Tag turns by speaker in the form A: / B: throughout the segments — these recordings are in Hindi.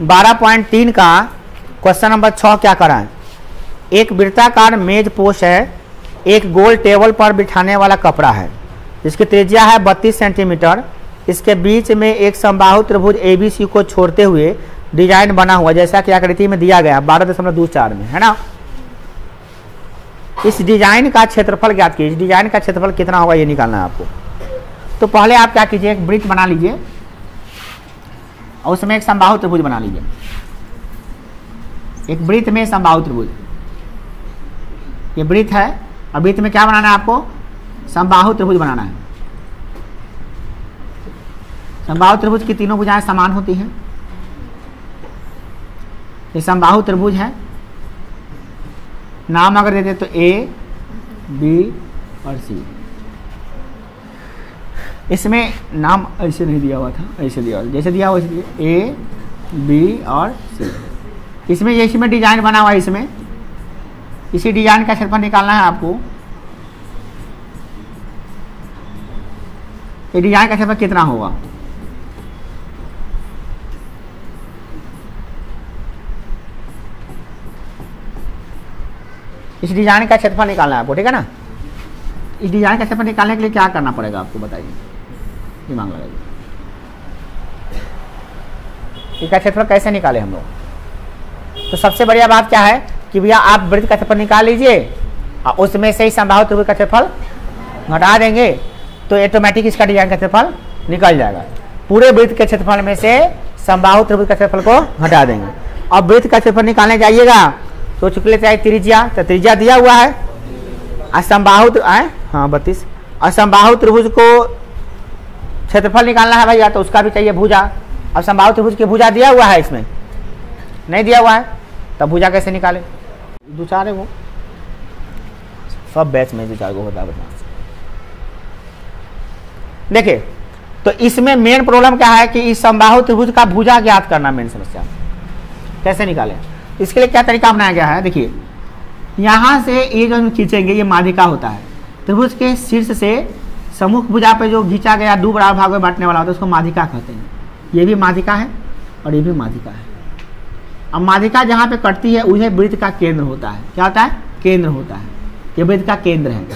A: 12.3 का क्वेश्चन नंबर 6 क्या करा है। एक वृत्ताकार मेज पोस्ट है, एक गोल टेबल पर बिठाने वाला कपड़ा है, इसकी त्रिज्या है 32 सेंटीमीटर। इसके बीच में एक समबाहु त्रिभुज ABC को छोड़ते हुए डिजाइन बना हुआ, जैसा कि आकृति में दिया गया 12.24 में, है ना। इस डिजाइन का क्षेत्रफल ज्ञात कीजिए। इस डिजाइन का क्षेत्रफल कितना होगा ये निकालना है आपको। तो पहले आप क्या कीजिए, एक वृत्त बना लीजिए और उसमें एक समबाहु त्रिभुज बना लीजिए। एक वृत्त में समबाहु त्रिभुज, ये वृत्त है और वृत्त में क्या बनाना है आपको, समबाहु त्रिभुज बनाना है। समबाहु त्रिभुज की तीनों भुजाएं समान होती हैं। ये समबाहु त्रिभुज है, नाम अगर देते तो A, B और C। इसमें नाम ऐसे नहीं दिया हुआ था, ऐसे दिया हुआ, जैसे दिया हुआ वैसे A, B और C। इसमें ये इसमें डिजाइन बना हुआ है, इसमें इसी डिजाइन का क्षेत्रफल निकालना है आपको। ये डिजाइन का क्षेत्रफल कितना होगा, इस डिजाइन का क्षेत्रफल निकालना है आपको, ठीक है ना। इस डिजाइन का क्षेत्रफल निकालने के लिए क्या करना पड़ेगा आपको, बताइए, दिमाग लगाइए। इसका क्षेत्रफल कैसे निकाले हम लोग। तो सबसे बढ़िया बात क्या है कि भैया आप वृत्त का क्षेत्रफल निकाल लीजिए और उसमें से ही समबाहु त्रिभुज का क्षेत्रफल घटा देंगे तो ऑटोमेटिक इसका डिजाइन का क्षेत्रफल निकल जाएगा। पूरे वृत्त के क्षेत्रफल में से समबाहु त्रिभुज का क्षेत्रफल को घटा देंगे। अब वृत्त का क्षेत्रफल निकालने जाइएगा तो चुकले चाहिए त्रिज्या, तो त्रिज्या दिया हुआ है। असमबाहु 32, असमबाहु त्रिभुज को क्षेत्रफल निकालना है भैया, तो उसका भी चाहिए भुजा। अब समबाहु त्रिभुज की भुजा दिया हुआ है, इसमें नहीं दिया हुआ है, तब भुजा कैसे निकाले। दो चार है वो सब बैच में दो चार को होता है। देखिए तो इसमें मेन प्रॉब्लम क्या है कि इस समबाहु त्रिभुज का भुजा ज्ञात करना मेन समस्या। कैसे निकालें, इसके लिए क्या तरीका अपनाया गया है। देखिए यहाँ से ये जो खींचेंगे ये माध्यिका होता है। त्रिभुज के शीर्ष से सम्मुख भुजा पे जो खींचा गया दो बराबर भागों में बांटने वाला होता है उसको माध्यिका कहते हैं। ये भी माध्यिका है और ये भी माध्यिका है। अब माध्यिका जहाँ पे कटती है उसे वृत्त का केंद्र होता है। क्या होता है, केंद्र होता है। ये वृत्त का केंद्र है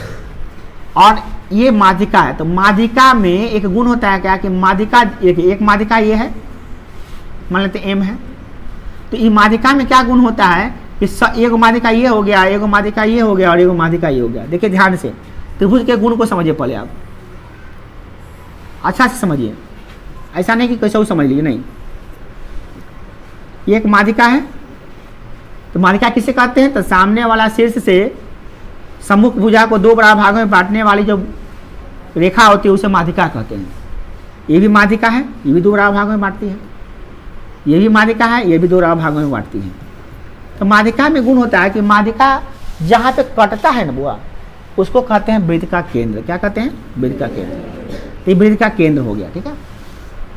A: और ये माध्यिका है। तो माध्यिका में एक गुण होता है क्या कि माध्यिका एक माध्यिका ये है, मान लेते M है। तो ये माध्यिका में क्या गुण होता है कि एक माध्यिका ये हो गया, एक माध्यिका ये हो गया और एक माध्यिका ये हो गया। देखिए ध्यान से त्रिभुज के गुण को समझिए पहले आप, अच्छा से समझिए, ऐसा नहीं कि कैसे समझ लीजिए, नहीं। ये एक माध्यिका है, तो माध्यिका किसे कहते हैं, तो सामने वाला शीर्ष से सम्मुख भुजा को दो बराबर भागों में बांटने वाली जो रेखा होती है उसे माध्यिका कहते हैं। ये भी माध्यिका है, ये भी दो बराबर भागों में बांटती है। ये भी माध्यिका है, ये भी दो बराबर भागों में बांटती है। तो माध्यिका में गुण होता है कि माध्यिका जहाँ पे कटता है ना बुआ, उसको कहते हैं वृत्त का केंद्र। क्या कहते हैं, वृत्त का केंद्र। ये वृत्त का केंद्र हो गया, ठीक है।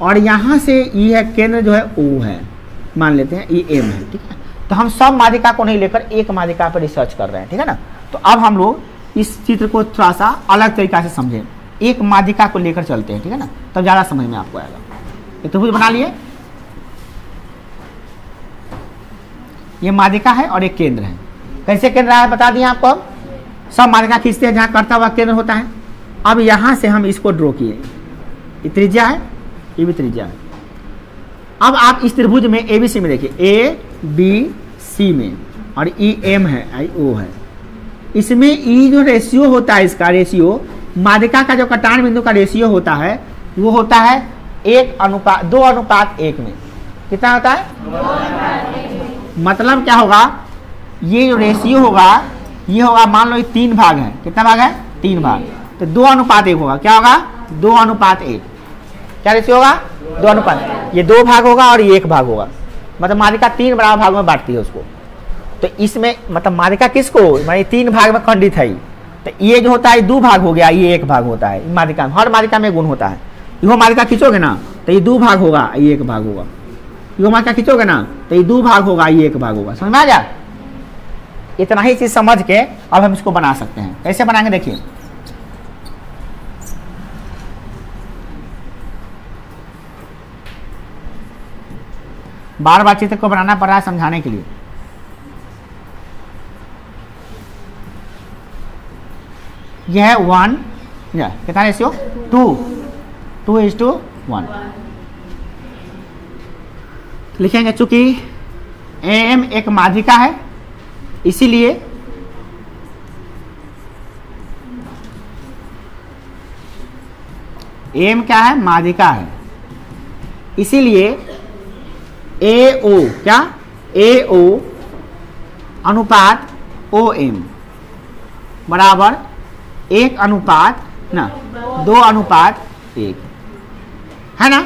A: और यहाँ से ये है केंद्र जो है O है, मान लेते हैं ये M है, ठीक है। तो हम सब माध्यिका को नहीं लेकर एक माध्यिका पर रिसर्च कर रहे हैं, ठीक है ना। तो अब हम लोग इस चित्र को थोड़ा सा अलग तरीका से समझें, एक माध्यिका को लेकर चलते हैं, ठीक है ना, तब तो ज़्यादा समझ में आपको आएगा। ये त्रिभुज बना लिए, ये माध्यिका है और एक केंद्र है। कैसे केंद्र है बता दिए आपको। हम सब माध्यिका खींचते हैं जहाँ करता हुआ केंद्र होता है। अब यहाँ से हम इसको ड्रॉ किए, ये त्रिज्या है, ये भी त्रिज्या है। अब आप इस त्रिभुज में ABC में देखिए ABC में, और EM है, O है। इसमें E जो रेशियो होता है, इसका रेशियो माध्यिका का जो कटान बिंदु का रेशियो होता है वो होता है 2:1 में। कितना होता है, मतलब क्या होगा, ये जो रेशियो होगा ये होगा, मान लो ये 3 भाग है। कितना भाग है, 3 भाग। तो 2:1 होगा। क्या होगा, 2:1। क्या रेशियो होगा, 2:1। ये 2 भाग होगा और ये 1 भाग होगा। मतलब माध्यिका 3 बराबर भागों में बांटती है उसको। तो इसमें मतलब माध्यिका किसको, मतलब 3 भाग में खंडित है। तो ये जो होता है 2 भाग हो गया, ये 1 भाग होता है माध्यिका में। हर माध्यिका में गुण होता है। यो माध्यिका खींचोगे ना तो ये 2 भाग होगा, ये 1 भाग होगा। यो माध्यिका खींचोगे ना तो ये 2 भाग होगा, ये 1 भाग होगा। समझ में आ गया। इतना ही चीज समझ के अब हम इसको बना सकते हैं। कैसे बनाएंगे देखिए, बार बार चित्र को बनाना पड़ रहा है समझाने के लिए। यह है 1, कितना रेशियो 2:1 लिखेंगे। चूंकि AM एक माध्यिका है इसीलिए AM क्या है, माध्यिका है, इसीलिए AO क्या, AO अनुपात OM बराबर 1:2:1 है ना।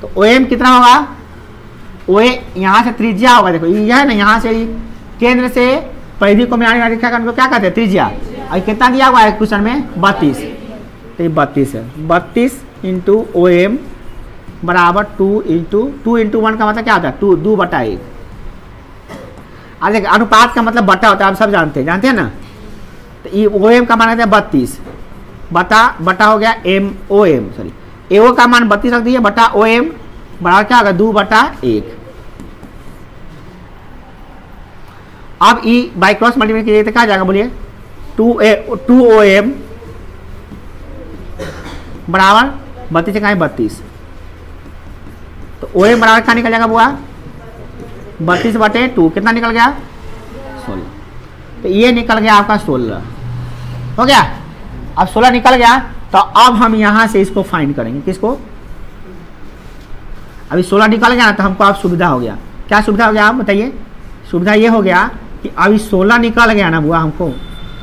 A: तो OM कितना होगा, OA यहाँ से त्रिज्या होगा, देखो यह है ना, यहाँ से केंद्र से परिधि को मिलाने वाली रेखा का क्या कहते हैं, त्रिज्या। और कितना दिया हुआ है क्वेश्चन में, 32, तो ये 32 है। 32 इंटू OM बराबर 2:1 का मतलब क्या होता है, 2/1। अब देखिए अनुपात का मतलब बटा होता है, आप सब जानते हैं ना। तो ये OM का मान है 32 बटा हो गया OM सॉरी AO का मान 32 रख दिए बटा OM बराबर क्या होगा, 2/1। अब E बाई क्रॉस मल्टीप्लाई कीजिए तो क्या जाएगा, बोलिए 2OM बराबर 32 का 32। तो OM बराबर क्या निकल जाएगा बुआ, 32/2 कितना निकल गया, 16। तो ये निकल गया आपका 16 हो गया। अब 16 निकल गया तो अब हम यहां से इसको फाइंड करेंगे, किसको, अभी 16 निकल गया ना तो हमको अब सुविधा हो गया। क्या सुविधा हो गया आप बताइए, सुविधा ये हो गया कि अभी 16 निकल गया ना बुआ हमको,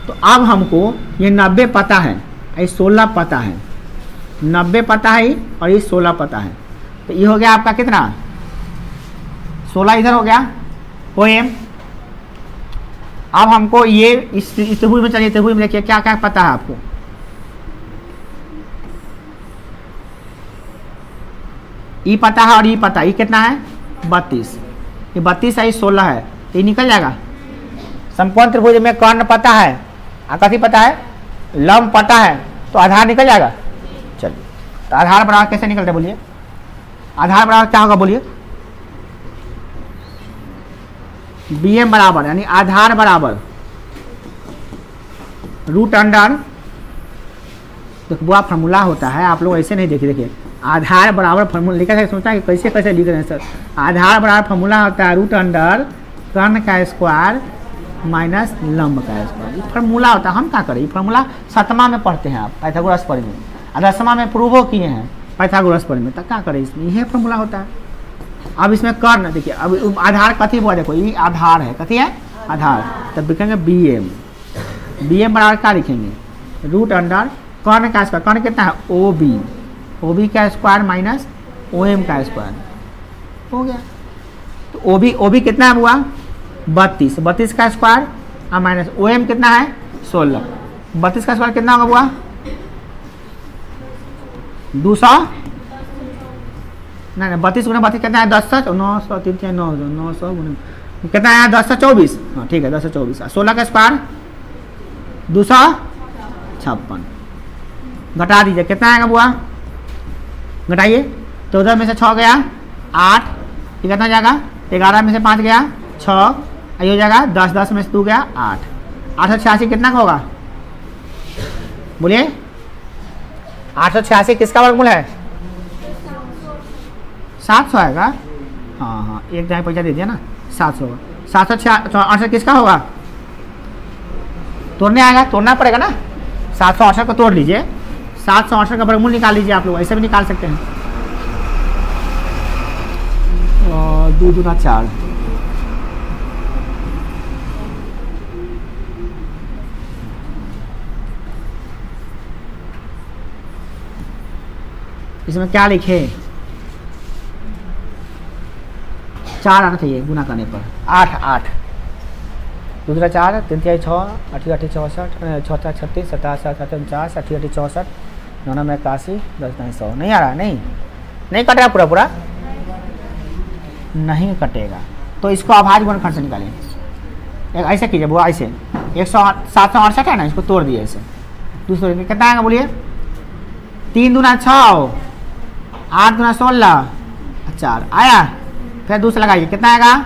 A: तो अब हमको ये 90 पता है, ये 16 पता है, 90 पता है और ये 16 पता है। तो ये हो गया आपका कितना, 16 इधर हो गया OM। अब हमको ये इस त्रिभुज में चलिए, त्रिभुज में देखिए क्या क्या पता है आपको। ई पता है और ई पता है, ई कितना है 32, ये 32 है, ये 16 है, तो ये निकल जाएगा। समकोण त्रिभुज में कर्ण पता है, आकृति पता है, लंब पता है, तो आधार निकल जाएगा। चलिए तो आधार बराबर कैसे निकलता है बोलिए, आधार बराबर क्या होगा बोलिए, BM बराबर यानी आधार बराबर √अंडर, देखो वो फार्मूला होता है, आप लोग ऐसे नहीं देखिए आधार बराबर फार्मूला लिखा है, सोचा कि कैसे कैसे लिख रहे हैं सर। आधार बराबर फार्मूला होता है √अंडर कर्ण का स्क्वायर माइनस लंब का स्क्वायर, ये फार्मूला होता है। हम क्या करें, फार्मूला 7वां में पढ़ते हैं आप पाइथागोरस प्रमेय में, 10वां में प्रूवो किए हैं पाइथागोरस प्रमेय में, तो क्या करें इसमें यह फार्मूला होता है। अब इसमें कर्ण देखिए, अब आधार कथी हुआ, देखो ये आधार है, कथी है आधार, तब लिखेंगे BM बराबर क्या लिखेंगे, √अंडर कर्ण का स्क्वायर, कर्ण कितना है OB का स्क्वायर माइनस OM का स्क्वायर हो गया। तो OB कितना है हुआ 32 का स्क्वायर और माइनस OM कितना है 16, 32 का स्क्वायर कितना होगा हुआ 200, नहीं 32 गुना 32 कितना है 10 900 3 900 कितना है 1024, हाँ ठीक है 1024। 16 का स्क्वायर 256, घटा दीजिए कितना आएगा बुआ, घटाइए, 14 में से 6 गया 8, ये कितना जाएगा 11 में से 5 गया 6, ये हो जाएगा 10 में से 2 गया 8, 886 कितना का होगा बोलिए, 886 किसका वर्गमूल है 700 आएगा, हाँ एक जगह पैसा दे दिया ना 700, 768 किसका होगा, तोड़ने आएगा, तोड़ना पड़ेगा ना, 768 को तोड़ लीजिए, 768 का वर्गमूल निकाल लीजिए, आप लोग ऐसे भी निकाल सकते हैं, 2 दूना 4, इसमें क्या लिखे 4 आना चाहिए गुना करने पर, 8 2 दूना 4 3 6 8 8 64 6 36 27 7 49 8 8 64 9 में 81 10 9 100, नहीं आ रहा, नहीं कटेगा पूरा नहीं कटेगा। तो इसको अभाज्य गुणनखंड से निकालें, ऐसे कीजिए वो ऐसे 768 है ना, इसको तोड़ दिए ऐसे, दूसरे कितना आएगा बोलिए, 3 दूना 6 8 दूना 16 4 आया, फिर दूसरा लगाइए, कितना आएगा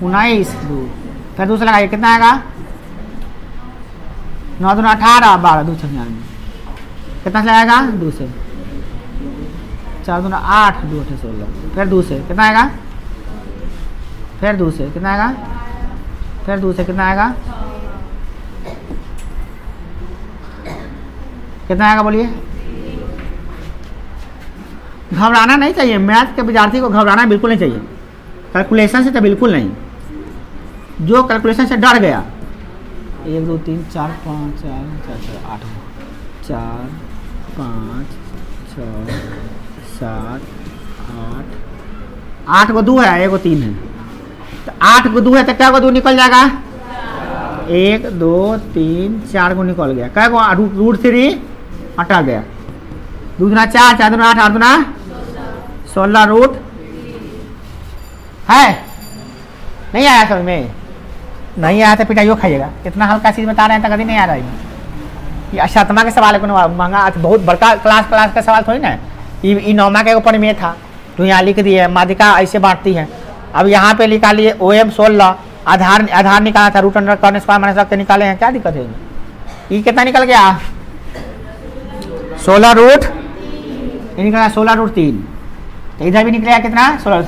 A: 19 2, फिर दूसरा लगाइए, कितना आएगा 9 2 18 12 2 96, कितना से आएगा 2 से, 4 2 8 2 8 16, फिर 2 से कितना आएगा, फिर 2 से कितना आएगा, फिर 2 से कितना आएगा, कितना आएगा बोलिए। घबराना नहीं चाहिए, मैथ के विद्यार्थी को घबराना बिल्कुल नहीं चाहिए, कैलकुलेशन से तो बिल्कुल नहीं। जो कैलकुलेशन से डर गया 1 2 3 4 5 4 8 4 5 6 7 8 को 2 है, 1 को 3 है, तो 8 को 2 है तो क्या को 2 निकल जाएगा, 1 2 3 4 को निकल गया, क्या को √3 हटा गया, 2 2 4 4 2 8 8 2 16 रूट है। नहीं आया समझ में, नहीं आया तो पिटाइयो खाइएगा, इतना हल्का चीज बता रहे हैं तो कभी नहीं आ रहा है। ये अशात्मा के सवाल है, महंगा बहुत बड़का क्लास का सवाल थोड़ी ना, ये नौमा के ऊपर में था तो यहाँ लिख दिए माध्यिका ऐसे बांटती है। अब यहाँ पे निकालिए OM 16 आधार निकाला था, root under corn square minus के निकाले हैं, क्या दिक्कत है। ये कितना निकल गया 16 रूट, ये निकला 16 रूट 3, तो इधर भी निकलेगा कितना 16,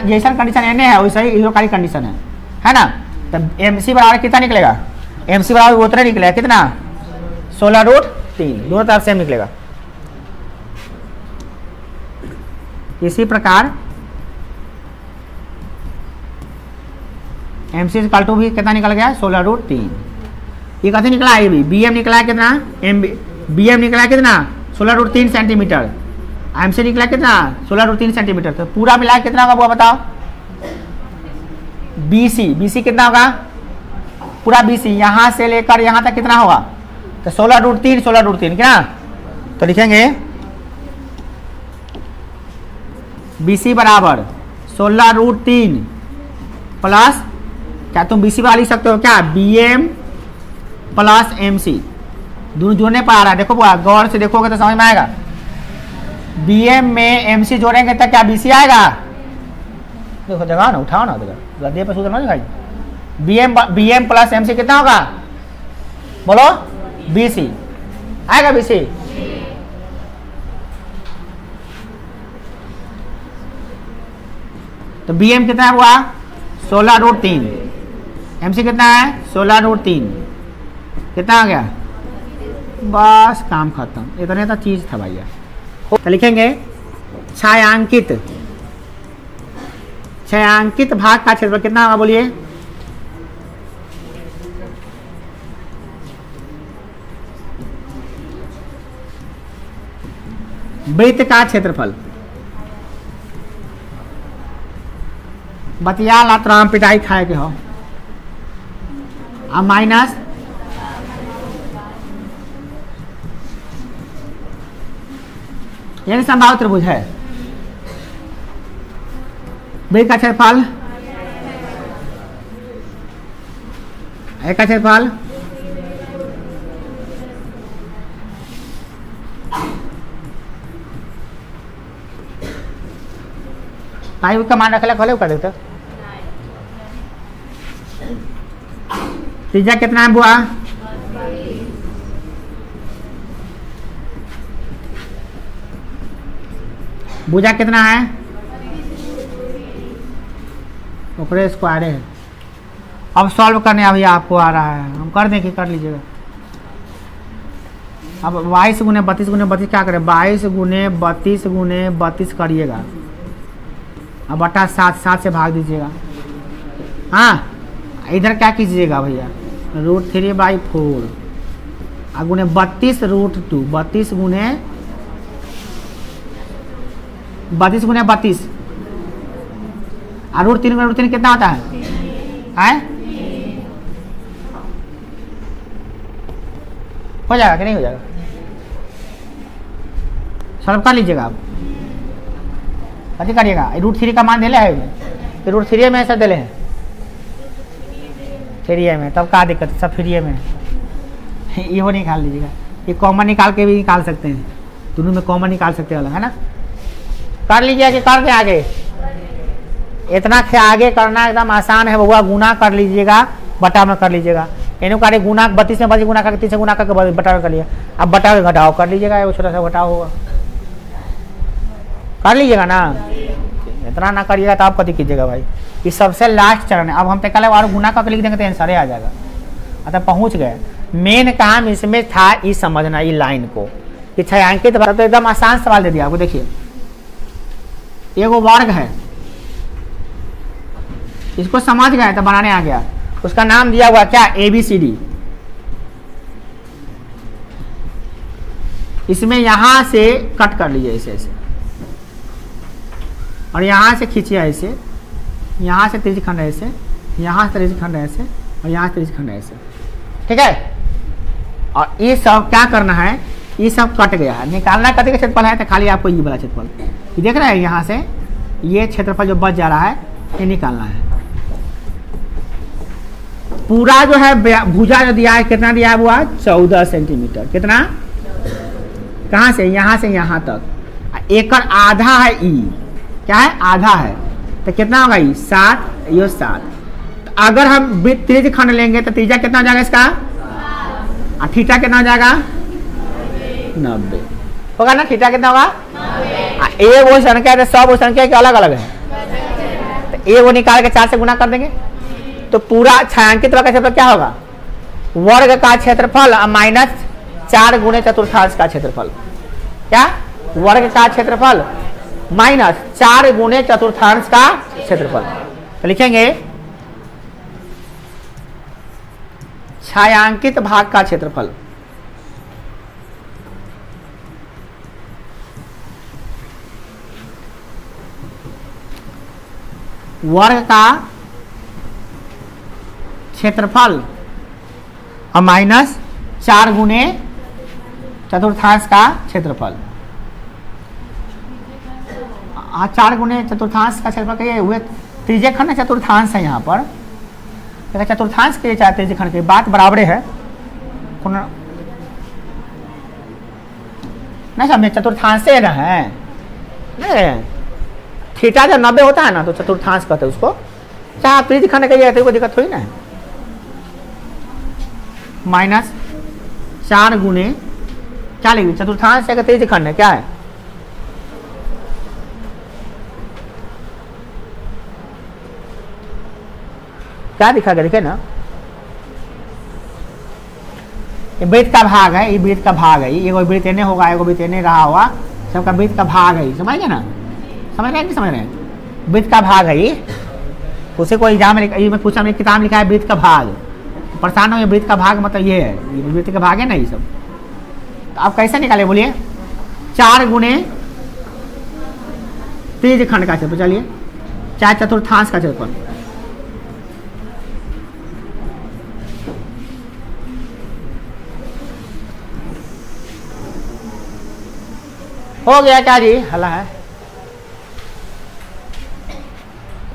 A: जैसा कंडीशन एन है वैसा ही इधर काली कंडीशन है ना। तब MC बराबर कितना निकलेगा, MC बराबर उतना निकलेगा कितना 16 रूट 3, दोनों तरफ सेम निकलेगा। इसी प्रकार MC इक्वल टू भी कितना निकल गया 16 रूट 3, ये कैसे निकला, ये भी BM निकला है कितना, BM निकला है कितना 16 रूट 3 सेंटीमीटर, MC निकला कितना 16 रूट 3 सेंटीमीटर, तो पूरा मिला कितना होगा वो बताओ। BC कितना होगा, पूरा BC यहाँ से लेकर यहाँ तक कितना होगा, तो 16 रूट 3 क्या, तो लिखेंगे BC बराबर 16 रूट 3 प्लस, क्या तुम BC वाला लिख सकते हो क्या, BM प्लस MC, दोनों जोड़ने पर आ रहा है, देखो गौर से देखोगे तो समझ में आएगा। BM में MC जोड़ेंगे तो क्या BC आएगा, देखो जगह ना उठाओ ना, गद्दे पर सूत्र ना दिखाई। BM प्लस MC कितना होगा बोलो, BC आएगा, BC तो BM कितना हुआ 16 रूट 3, MC कितना है 16 रूट 3, कितना आ गया, बस काम खत्म, इतने तो चीज था भैया। तो लिखेंगे छायांकित भाग का क्षेत्रफल कितना होगा बोलिए, वृत्त का क्षेत्रफल, बतिया लात्राम पिटाई खाए के हो, अब माइनस यानी संभाव त्रिभुज है, वृत्त का क्षेत्रफल, एक का क्षेत्रफल पाई का मान रखला खोले कर देते, त्रिज्या कितना है बुआ, भुजा कितना है, ऊपर स्क्वायर है। अब सॉल्व करने अभी आपको आ रहा है, हम कर दें कि कर लीजिएगा। अब 22 गुने 32 क्या करें, 22 गुने 32 करिएगा, अब बटा 7 से भाग दीजिएगा। हाँ इधर क्या कीजिएगा भैया, √3/4 गुने 32 √2, 32 गुने 32 और √3 कितना होता है, हो जाएगा कि नहीं हो जाएगा, सॉल्व कर लीजिएगा आप, कथी करिएगा, √3 का मान दिले है, √3 में ऐसा दिले हैं, 3 में, तब क्या दिक्कत है, सब फ्री में ये वो निकाल लीजिएगा, ये कॉमन निकाल के भी निकाल सकते हैं, दोनों में कॉमन निकाल सकते हैं, है ना। कर लीजिए कि कर दे आगे, इतना आगे करना एकदम आसान है बउआ, गुना कर लीजिएगा, बटा में कर लीजिएगा। इन्हों का गुना 32 में 32 गुना करके 30 से गुना करके बटा में कर लिया। अब बटा के घटाओ कर लीजिएगा, वो छोटा सा घटाओ होगा, कर लीजिएगा ना। इतना ना करिएगा तो आप कभी कीजिएगा भाई, ये सबसे लास्ट चरण है। अब हम कल और गुना करके लिख देंगे तो आंसर आ जाएगा। मतलब पहुंच गए। मेन काम इसमें था ये समझना, ये लाइन को कि छायांकित तो एकदम आसान सवाल दे दिया आपको। देखिए एगो वर्ग है, इसको समझ गए तो बनाने आ गया। उसका नाम दिया हुआ क्या, ABCD। इसमें यहां से कट कर लीजिए ऐसे ऐसे, और यहां से खींचिए ऐसे, यहां से त्रिज्य खंड ऐसे, यहां से त्रिज्य खंड ऐसे, और यहां से त्रिज्य खंड ऐसे, ठीक है। और ये सब क्या करना है, ये सब कट गया है, निकालना कति का क्षेत्रफल है तो खाली आपको ये वाला क्षेत्रफल, ये देख रहे हैं यहाँ से ये क्षेत्रफल जो बच जा रहा है ये निकालना है। पूरा जो है भुजा जो दिया है कितना दिया है वो 14 सेंटीमीटर। कितना, कहाँ से, यहाँ से यहाँ तक। एकड़ आधा है ई, क्या है, आधा है, तो कितना होगा ई 7, ये 7। तो अगर हम त्रिज्य खंड लेंगे तो त्रिज्या कितना हो जाएगा इसका, और थीटा कितना हो जाएगा 90 होगा ना। थीटा कितना होगा, ए वो संख्या है, सब वो संख्या के अलग अलग है, तो ए वो निकाल के 4 से गुना कर देंगे तो पूरा छायांकित का क्षेत्रफल क्या होगा, वर्ग का क्षेत्रफल माइनस 4 गुणे चतुर्थांश का क्षेत्रफल। क्या, वर्ग का क्षेत्रफल माइनस 4 गुणे चतुर्थांश का क्षेत्रफल। तो लिखेंगे छायांकित भाग का क्षेत्रफल वर्ग का क्षेत्रफल और माइनस 4 गुणे चतुर्थांश का क्षेत्रफल। 4 गुणे चतुर्थांश का क्षेत्रफल कहिए हुए त्रिज्य खंड चतुर्थांश है यहाँ पर, चतुर्थांश के चाहे त्रिज्य खंड की बात बराबर है, नहीं समझे, चतुर्थांश से ना है नहीं। थीटा जब 90 होता है ना तो चतुर्थांश कहते हैं उसको, चाहे आप त्रिज्य खंड कहिए तो कोई दिक्कत थोड़ी ना है। माइनस 4 गुणे क्या लिखिए, चतुर्थांश है त्रिज्य खंड है, क्या है, क्या दिखा गया, देखे ना, ये वृत्त का भाग है, ये वृत्त का भाग है, ये वृत्त एने होगा, एगो वृत्त एने रहा होगा, सबका वृत्त का भाग है, समझ गए ना, समझ रहे हैं कि समझ रहे हैं, वृत्त का भाग है ये। उसे कोई एग्जाम में पूछा, मेरी किताब लिखा है वृत्त का भाग, परेशान हो, ये वृत्त का भाग मतलब ये है, ये वृत्त का भाग है ना ये सब। तो आप कैसे निकाले बोलिए, 4 गुणे त्रिज्य खंड का क्षेत्रफल, चलिए चाहे चतुर्थांश का क्षेत्रफल, हो गया क्या जी, हला है।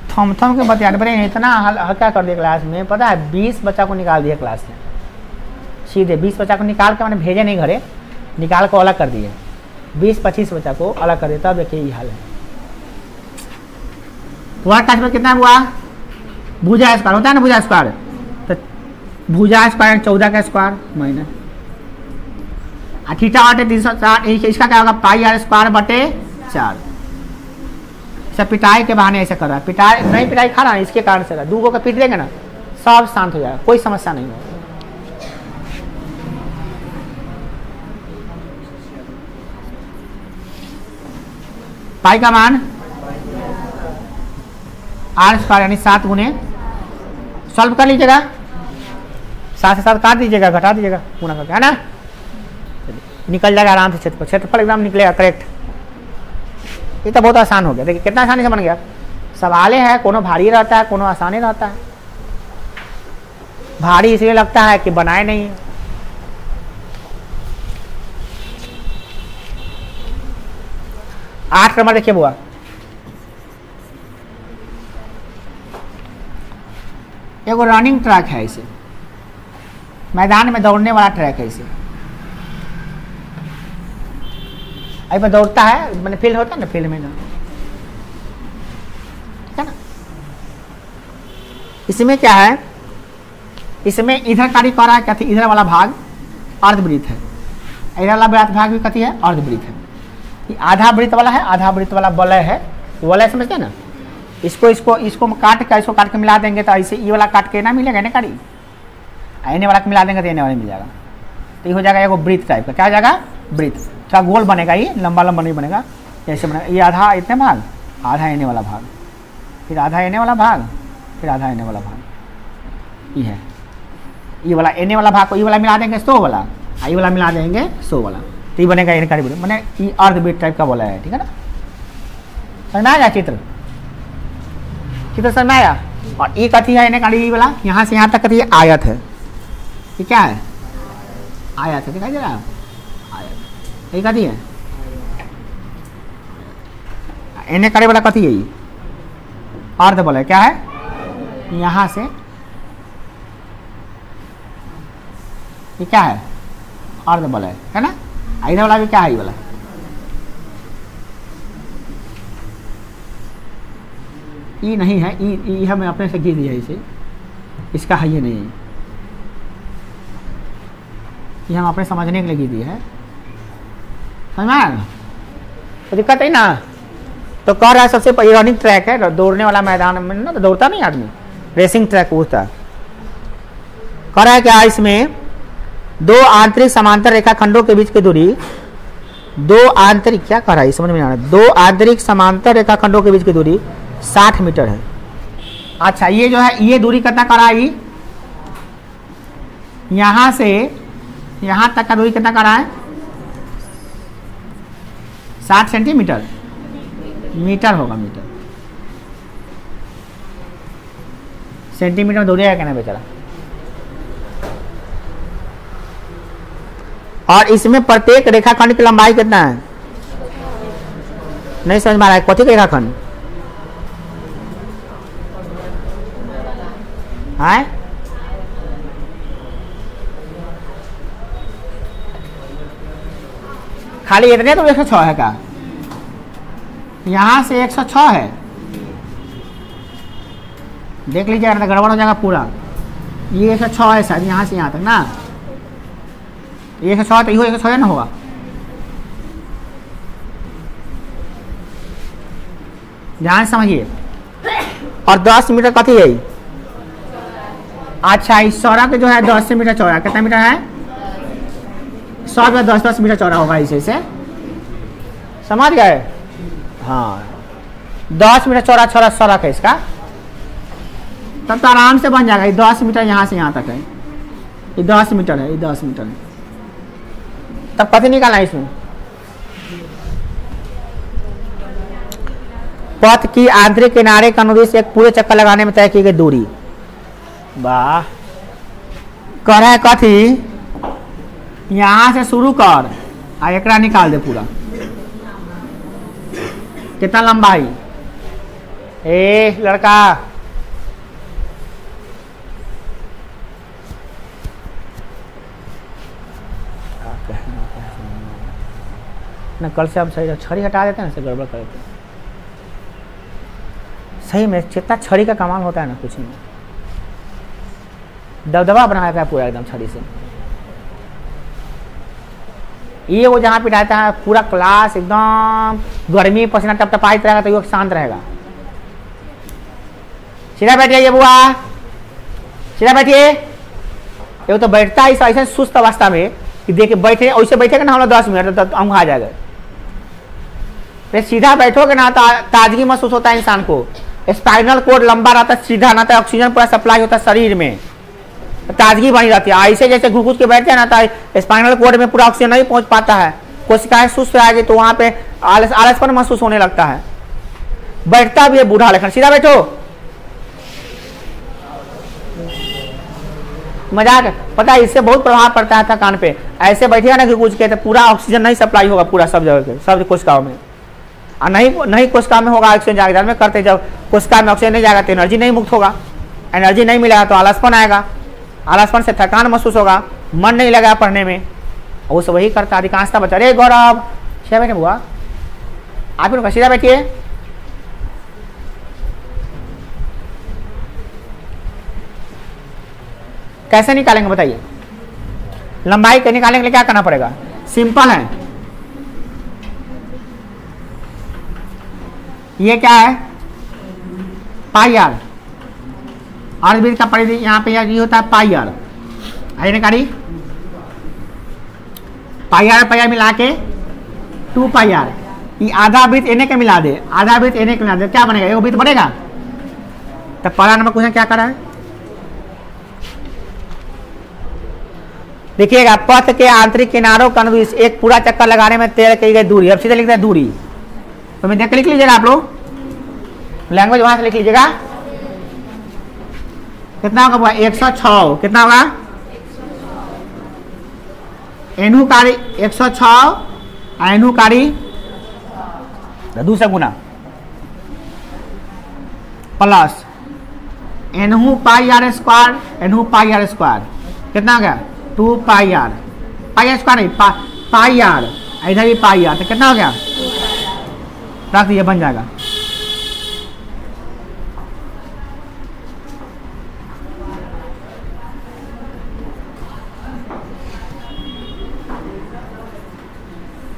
A: थम थम के बता बड़े इतना हल्का कर दिया क्लास में, पता है 20 बच्चा को निकाल दिया क्लास में, सीधे 20 बच्चा को निकाल के मैंने भेजे नहीं घरे, निकाल को अलग कर दिए, 20-25 बच्चा को अलग कर दिया। तब देखिए ये हाल है। वर्ग का कितना हुआ, भुजा स्क्वायर होता है ना, भुजा स्क्वायर, तो भुजा स्क्वायर 14 का स्क्वायर माइनस थीटा बटे 360, इसका क्या होगा पाई आर स्क्वायर बटे 4। सब पिटाई के बहाने ऐसे कर रहा है, पिटाई नहीं, पिटाई खा रहा है इसके कारण से, दूगो का पीट देंगे ना सब शांत हो जाएगा, कोई समस्या नहीं होगा। पाई का मान आर स्क्वायर यानी 7 गुने, सॉल्व कर लीजिएगा, 7 से 7 काट दीजिएगा, घटा दीजिएगा पूरा करके, है ना, निकल जाएगा आराम से क्षेत्रफल, क्षेत्रफल एकदम निकलेगा करेक्ट। ये तो बहुत आसान हो गया, देखिए कितना आसानी से बन गया। सवाल है कोनो भारी रहता है, कोनो आसानी रहता है। भारी इसलिए लगता है कि बनाए नहीं है। आठ नंबर देखिए बुआ, एगो रनिंग ट्रैक है, इसे मैदान में दौड़ने वाला ट्रैक है, इसे अभी दौड़ता है, मैंने फील्ड होता है ना, फील्ड में ना, ठीक है ना, इसमें क्या है, इसमें इधर कार्य कर रहा है क्या थी, इधर वाला भाग अर्धवृत्त है, इधर वाला भाग भी कथी है, अर्धवृत्त है। ये आधा वृत्त वाला है, आधा वृत्त वाला वलय है, वलय समझते हैं ना। इसको काट के मिला देंगे तो ऐसे ये वाला काट के ना मिलेगा ना कारी, एने वाला मिला देंगे तो एने वाला मिल जाएगा, तो ये हो जाएगा एगो वृत्त टाइप का। क्या हो जाएगा, वृत्त। थोड़ा गोल बनेगा, ये लंबा लंबा नहीं बनेगा, ऐसे बनेगा। ये आधा इतने भाग, आधा एने वाला भाग, फिर आधा एने वाला भाग, फिर आधा एने वाला भाग, ये है। ये वाला एने वाला भाग को ये वाला मिला देंगे 100 वाला, ये वाला मिला देंगे 100 वाला, तो ये बनेगा एने कारी, मैंने ये अर्धवृत्त टाइप का बोला है, ठीक है ना। समझ में आया चित्र समझ में आया। और ये कथी है, एने कारी वाला यहाँ से यहाँ तक कथी है, आयत है। ये क्या है, आयत है, दिखाई दे रहा है, आयत। ये कथी है, एने कारी वाला कथी है, ये अर्ध बोला है। क्या है, यहाँ से ये क्या है, अर्ध बोला है ना। इधर वाला भी क्या है, ये वाला ये नहीं है, ये हमें अपने से गिर दिया इसे, इसका है ये नहीं है, ये हम अपने समझने के लिए गिर दिया है, समझ में आया ना। तो दिक्कत है ना। तो कह रहा है सबसे रनिंग ट्रैक है, दौड़ने वाला मैदान में ना, तो दौड़ता नहीं आदमी, रेसिंग ट्रैक होता है। कह रहा है क्या, इसमें दो आंतरिक समांतर रेखाखंडों के बीच की दूरी, दो आंतरिक, क्या कह रहा है समझ में आ रहा है, दो आंतरिक समांतर रेखाखंडों के बीच की दूरी 60 मीटर है। अच्छा, ये जो है ये दूरी कितना कर रहा है, यहां से यहां तक का दूरी कितना कर रहा है, 60 सेंटीमीटर, मीटर होगा, मीटर सेंटीमीटर में दूरी है क्या ना बेचारा। और इसमें प्रत्येक रेखाखंड की लंबाई कितना है, नहीं समझ में आ रहा है, कौन रेखाखंड है, खाली इतने तो 106 है का, यहां से 106 है, देख लीजिएगा ना गड़बड़ हो जाएगा पूरा। ये 106 है शायद, यहां से यहां तक ना, 106 तो इहो 106 ना होगा, ध्यान समझिए। और 10 मीटर कथी है, अच्छा इस सड़क जो है 10 मीटर चौड़ा, कितना मीटर है, 100 में 10-10 मीटर चौड़ा होगा, इसे समझ गए। हाँ 10 मीटर चौड़ा चौड़ा सड़क है इसका, तब तो आराम से बन जाएगा। ये 10 मीटर यहाँ से यहाँ तक है, ये 10 मीटर है, ये 10 मीटर है, तब कथी निकालना है इसमें, पथ की आंतरिक किनारे के अनुदिश से एक पूरे चक्कर लगाने में तय की गई दूरी। वाह, कह रहा है कथी, यहां से शुरू कर आ एकरा निकाल दे पूरा, कितना लंबाई, ए लड़का ना, कल से हम सही छड़ी हटा देते हैं ना, गड़बड़ कर देते हैं। सही में जितना छड़ी का कमाल होता है ना, कुछ नहीं, दबदबा बनाया गया पूरा एकदम छड़ी से। ये वो जहाँ पिटाता है पूरा क्लास एकदम गर्मी पसीना टपटपाइत रहेगा, तो ये शांत रहेगा। सीधा बैठिए ये बुआ, सीधा बैठिए। ये तो बैठता है ऐसे सुस्त अवस्था में कि देखिए बैठे, ऐसे बैठेगा ना हम लोग 10 मिनट तो अंग आ जाएगा। सीधा बैठोगे ना तो ताजगी महसूस होता है इंसान को, स्पाइनल कोड लंबा रहता है, सीधा रहता है, ऑक्सीजन पूरा सप्लाई होता है शरीर में, ताजगी बनी रहती है। ऐसे जैसे घुस के बैठते हैं ना तो स्पाइनल कोड में पूरा ऑक्सीजन नहीं पहुंच पाता है, कोशिकाएं सुस्त आएगी तो वहां पे आलसपन महसूस होने लगता है। बैठता भी है बूढ़ा लेकिन, सीधा बैठो। मजाक, पता है इससे बहुत प्रभाव पड़ता है थकान पे। ऐसे बैठेगा ना कि कुछ कहते पूरा ऑक्सीजन नहीं सप्लाई होगा पूरा सब जगह के, सब कोशिकाओं में, और नहीं कोशिका में होगा ऑक्सीजन जाएगा में करते, जब कोशिका में ऑक्सीजन नहीं जाएगा तो एनर्जी नहीं मुक्त होगा, एनर्जी नहीं मिलेगा तो आलसपन आएगा, आलसपन से थकान महसूस होगा, मन नहीं लगा पढ़ने में, वो सब वही करता अधिकांशता बच्चा। अरे गौरव सीधा बैठे बुआ, आप लोग सीधा बैठिए। कैसे निकालेंगे बताइए? लंबाई के निकालने के लिए क्या करना पड़ेगा? सिंपल है, ये क्या है पाई आर, और वृत्त का परिधि यहाँ पे ये होता है पाई आर। आइए निकाली पाई आर मिला के 2 पाई आर, ये आधा वृत्त एने के मिला दे, आधा वृत्त एने के मिला दे, क्या बनेगा? एक वृत्त बनेगा। तो पहला नंबर क्वेश्चन क्या कर रहा है? देखिएगा, पथ के आंतरिक किनारों का अनुदिश एक पूरा चक्कर लगाने में तय की गई दूरी। अब सीधे लिखते हैं दूरी, तो मैं देख के लिख लीजिएगा, आप लोग लैंग्वेज वहां से लिख लीजिएगा। कितना होगा? 106। कितना होगा? एनुकारी 106, एनुकारी 2 से गुना प्लस एनहू पाई आर स्क्वायर, एनहू पाई आर स्क्वायर कितना हो गया? 2 पाई आर, पाई स्क्वायर नहीं पाई आर, इधर भी पाई आर, तो कितना हो गया? रख दिए, बन जाएगा।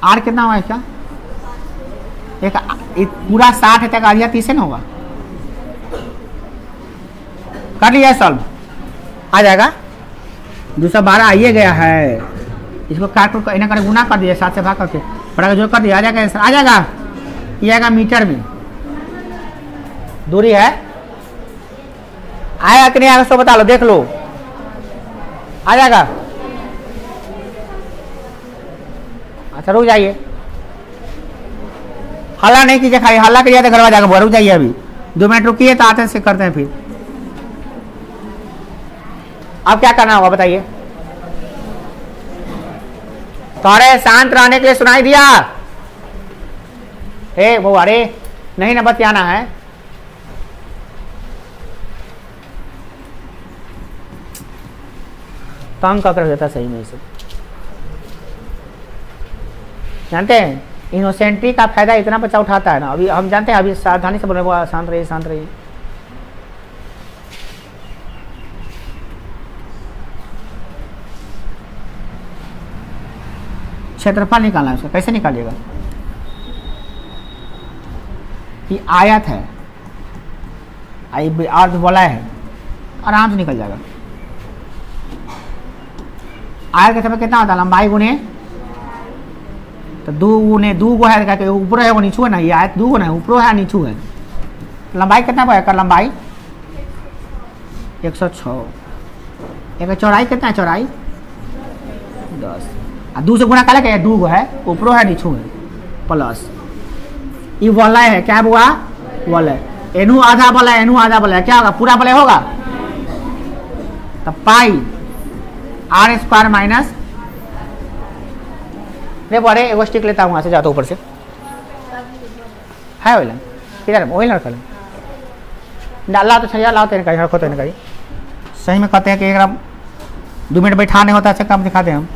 A: आर कितना हुआ इसका? एक पूरा 60 है तक आरिया 30 ना होगा। कर लिया सॉल्व, आ जाएगा। 212 आइए गया है, इसको काट कर इन्हें कर गुना कर दिया, 7 से भाग करके बड़ा जो कर दिया, आ जाएगा आंसर, आ जाएगा। ये आएगा मीटर में, दूरी है। आएगा कि नहीं आएगा सो बता लो, देख लो, आ जाएगा। अच्छा रुक जाइए, हल्ला नहीं कीजिए, खाली हल्ला करिए तो घर आ जाएगा। रुक जाइए, अभी 2 मिनट रुकिए, तो आते से करते हैं फिर। अब क्या करना होगा बताइए? थोड़े शांत रहने के लिए सुनाई दिया? वो अरे नहीं ना बतियाना है। तंग कर देता सही में इसे, जानते हैं इनोसेंट्री का फायदा इतना बच्चा उठाता है ना। अभी हम जानते हैं, अभी सावधानी से बोले, शांत रहिए, शांत रहिए। क्षेत्रफल निकालना है उसका, कैसे निकालिएगा? ये आयत है, अर्ध वलय है, आराम से निकल जाएगा। आयत का समय कितना होता है? लंबाई गुने, तो 2 गुने 2 गो है, ऊपर है वो नीचू है ना, ये आयत 2 गो ना, ऊपर है नीचू है। लंबाई कितना पड़ेगा? लंबाई 106, एक चौड़ाई कितना है? चौड़ाई 10, 2 से गुना काले क्या? 2 गो है, ऊपर है नीचू है, प्लस ये वलय है, क्या हुआ? वलय। एनू आधा वलय, एनू आधा वलय, क्या होगा? पूरा वलय होगा, तो पाई आर स्क्वायर माइनस, रे बड़े एगो स्टिक लेता हूँ वहाँ से, जाता ऊपर से है वही किधर वही लड़का डाला तो छड़िया लाओ, तेरे कहीं रखो, तेरे कहीं सही में कहते हैं कि एक 2 मिनट बैठा नहीं होता, अच्छा काम दिखाते हैं हम।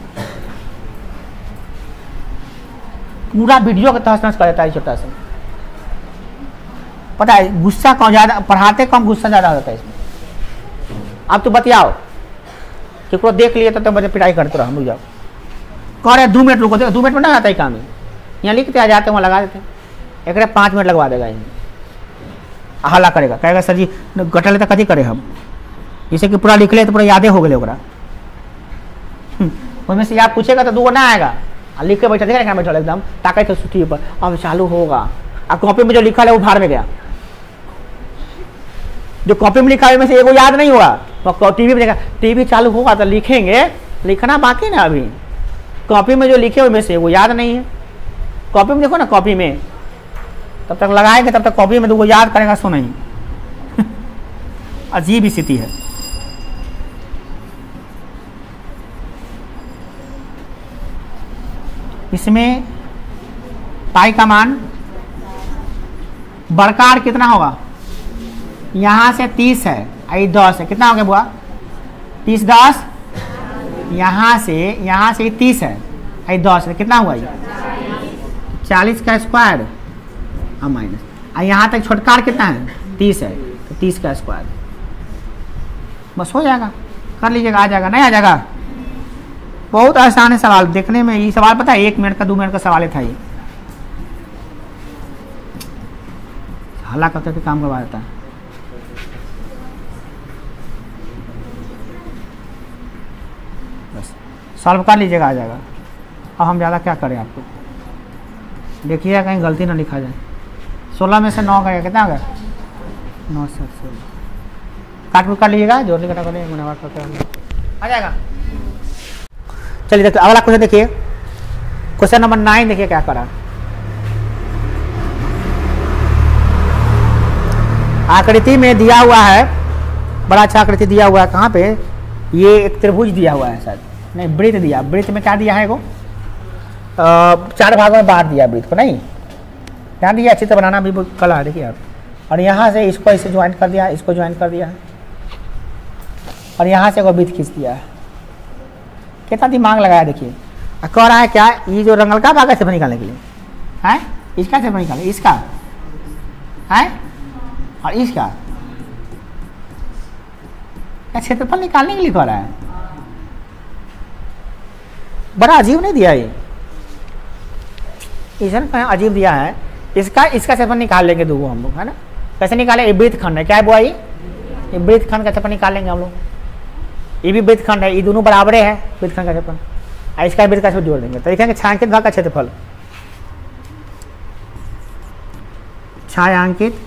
A: पूरा वीडियो का तहस नहस कर देता है छोटा सा, पता है गुस्सा कम ज़्यादा, पढ़ाते कम गुस्सा ज़्यादा होता है इसमें। अब तो बतियाओ, केकरो देख लिए तो बच्चे पिटाई करते रहो, हम रुक जाओ, कह रहे 2 मिनट रुको, 2 मिनट में ना आता है काम, यहाँ लिखते आ जाते वहाँ लगा देते, एक 5 मिनट लगवा देगा, हल्ला करेगा, कहेगा सर जी गटल तो कथी करे हम, जैसे कि पूरा लिख ले तो पूरा यादें हो गए ओकरा, उसमें से याद पूछेगा तो 2 गो ना आएगा, लिख के बैठा देखेगा बैठा एकदम ताकत है सूठी पर, अब चालू होगा, अब कॉपी में जो लिखा है वो बाहर में गया, जो कॉपी में लिखा है में से एगो याद नहीं हुआ, तो टीवी में देखा टीवी चालू होगा तो लिखेंगे, लिखना बाकी ना, अभी कॉपी में जो लिखे हुए में से वो याद नहीं है, कॉपी में देखो ना, कॉपी में तब तक लगाएंगे तब तक कॉपी में तो वो याद करेगा, सो नहीं अजीब स्थिति है। इसमें पाई का मान बरकार कितना होगा, यहाँ से 30 है, आई 10 है, कितना हो गया बुआ 30 10, यहाँ से 30 है, आई 10 है, कितना हुआ ये 40 का स्क्वायर हाँ माइनस, और यहाँ तक छोटकार कितना है 30 है, तो 30 का स्क्वायर, बस हो जाएगा कर लीजिएगा, आ जाएगा नहीं आ जाएगा। बहुत आसान है सवाल, देखने में ये सवाल पता है 1 मिनट का 2 मिनट का सवाल था ये, हल्ला करते थे काम करवा देता है। बस सॉल्व कर लीजिएगा, आ जाएगा। अब हम ज़्यादा क्या करें आपको, देखिएगा कहीं गलती ना लिखा जाए। 16 में से 9 का कितना आ गया, 9 से 16 काट कर लीजिएगा, जोड़ने का करें गुनावार करके आ जाएगा। चलिए देखिए अगला क्वेश्चन, देखिए क्वेश्चन नंबर 9 देखिए क्या करा। आकृति में दिया हुआ है, बड़ा अच्छा आकृति दिया हुआ है, कहाँ पे ये एक त्रिभुज दिया हुआ है शायद, नहीं वृत्त दिया, वृत्त में क्या दिया है वो 4 भागों में बांट दिया वृत्त को, नहीं ध्यान दिया, चित्र बनाना भी कला है देखिए आप। और यहाँ से इसको ऐसे ज्वाइन कर दिया, इसको ज्वाइन कर दिया है, और यहाँ से वो वृत्त खींच दिया है। कितना दिमाग लगाया देखिए। कह रहा है क्या, ये जो रंगल का भाग है क्षेत्रफल निकालने के लिए है, इसका क्षेत्रफल निकाले, इसका है और इसका क्षेत्रफल निकालने के लिए कह रहा है। बड़ा अजीब नहीं दिया ये, इसने अजीब दिया है। इसका क्षेत्रफल निकाल लेंगे दो हम लोग, है ना। कैसे निकाले, ये वृत्त खंड है, क्या है बुआ, ये वृत्त खंड का क्षेत्रफल निकाल लेंगे हम लोग। ये भी वृत्त खंड है, ये दोनों बराबर है वृत्त खंड का क्षेत्रफल, और इसका वृत्त का क्षेत्रफल जोड़ देंगे तो देखेंगे छायांकित भाग का क्षेत्रफल, छायांकित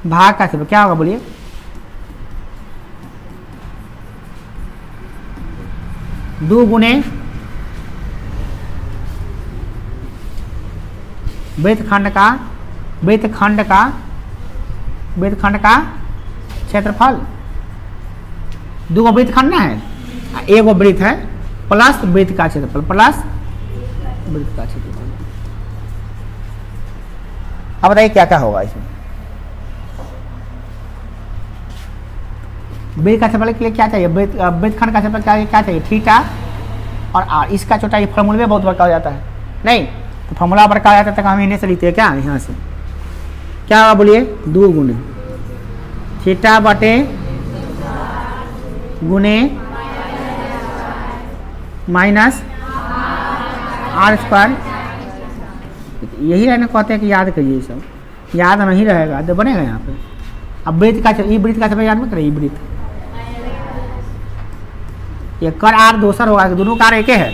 A: भाग का क्षेत्रफल क्या होगा बोलिए, दो गुने वृत्तखंड का क्षेत्रफल। दो वृत्तखंड ना है, एक वृत्त है प्लस वृत्त का क्षेत्रफल, प्लस वृत्त का क्षेत्रफल। अब बताइए क्या क्या होगा इसमें। वृत्त का क्षेत्रफल के लिए क्या चाहिए, वृत्तखंड का क्षेत्रफल क्या चाहिए, थीटा और आर। इसका छोटा ये फॉर्मूला बहुत बड़का हो जाता है, नहीं तो फॉर्मूला बड़का हो जाता है तक हम इन्हें से लिखते हैं क्या, यहाँ से क्या होगा बोलिए, 2 गुने थीटा बटे गुने माइनस आर स्क्वायर। यही रहना कहते हैं कि याद करिए, ये सब याद नहीं रहेगा तो बनेगा यहाँ पे। अब वृत्त का क्षेत्रफल याद में करिए, वृत्त ये कर आर दूसर होगा, दोनों का आर एक है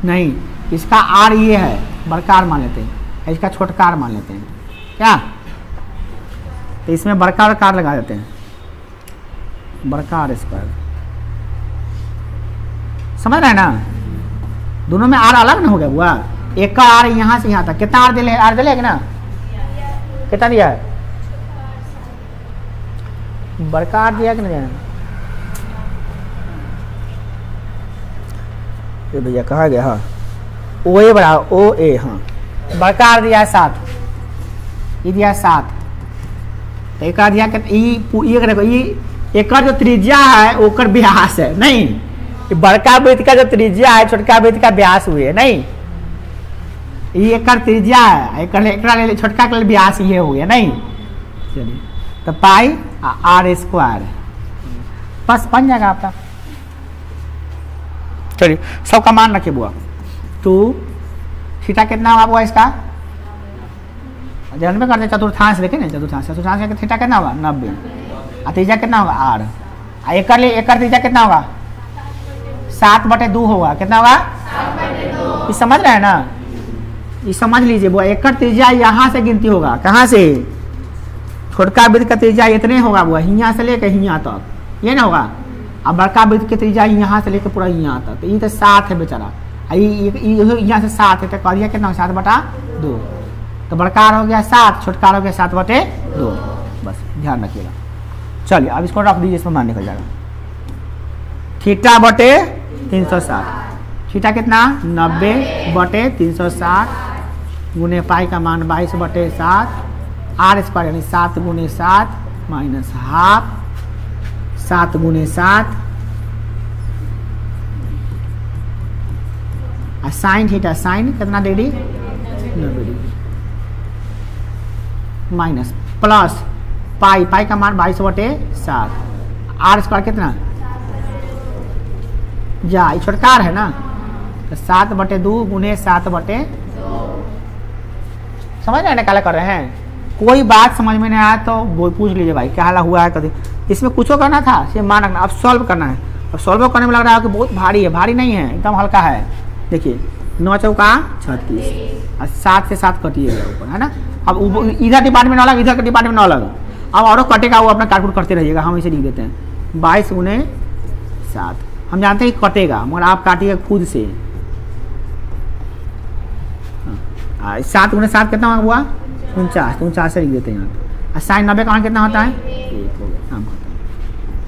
A: नहीं, इसका आर ये है बड़का आर मान लेते हैं, इसका छोटका आर मान लेते हैं क्या, तो इसमें बड़का आर कार लगा देते हैं, बड़का आर स्क्वायर। समझ रहे हैं ना, दोनों में आर अलग ना हो गया हुआ, एक का आर यहाँ से यहाँ तक कितना आर दिले, आर दिले ना, कितना दिया है, बड़का आर दिया कि नहीं दिया, ये भैया कहा गया, हाँ ओ ए बड़ा ओ ए, हाँ बड़का आर दिया है 7, ये दिया है 7, तो एक दिया एक जो त्रिज्या है ओकर व्यास है, नहीं बड़का वृत्त का जो त्रिज्या है छोटका वृत्त का व्यास हुए, नहीं ये एक त्रिज्या है, एक छोटका का व्यास ये हो गया, नहीं चलिए तो पाई आर स्क्वायर बस बन जाएगा आपका। चलिए सबका मान रखिए बुआ, 2 थीटा कितना होगा बुआ इसका, जन्म में करते चतुर्थांश लेके ना, चतुर्थांश लेके थीटा कितना होगा 90, और त्रिज्या कितना होगा आर, एक त्रिज्या कितना होगा 7/2 होगा, कितना होगा 7/2। ये समझ रहे हैं ना, ये समझ लीजिए बुआ, एक त्रिज्या यहाँ से गिनती होगा, कहाँ से, छोटका वृत्त का त्रिज्या इतने होगा बुआ, यहाँ से लेकर यहाँ तक, ये ना होगा, अब बड़का वृत्त की त्रिज्या यहाँ से लेकर पूरा यहाँ तक, तो ये तो 7 है बेचारा, यहाँ से 7 है तो कह दिया कितना 7/2, तो बड़का हो गया 7, छोटका हो गया 7/2, बस ध्यान रखिएगा। चलिए अब इसको रख दीजिए, इसमें मान निकल जाएगा, थीटा बटे 360, थीटा कितना 90/360 गुने पाई का मान 22/7, आर स्क्वायर यानी 7 गुने 7 माइनस हाफ 7 गुने 7, और साइन थीटा साइन कितना degree 90 degree minus plus pi, pi का मान 22/7, आर स्क्वायर कितना जा, ये छोटकार है ना, तो 7/2 गुने 7/2। समझ रहे हैं ना क्या कर रहे हैं? कोई बात समझ में नहीं आया तो पूछ लीजिए भाई क्या हाल हुआ है कभी। इसमें कुछ करना था, सिर्फ मान रखना। अब सॉल्व करना है। अब सॉल्व करने में लग रहा है कि बहुत भारी है, भारी नहीं है, एकदम हल्का है। देखिए 9 चौका 36 और 7 से 7 कटिएगा ऊपर, है ना। अब इधर डिपार्टमेंट अलग, इधर का डिपार्टमेंट अलग। अब और कटेगा वो अपना कैलकुलेट करते रहिएगा। हम इसे लिख देते हैं 22 गुने 7। हम जानते हैं कि कटेगा, मगर आप काटिएगा खुद से। 7 गुने 7 कितना हुआ 49, तो 49 से लिख देते हैं यहाँ। और साइन 90 का कितना होता है 1 हो गया,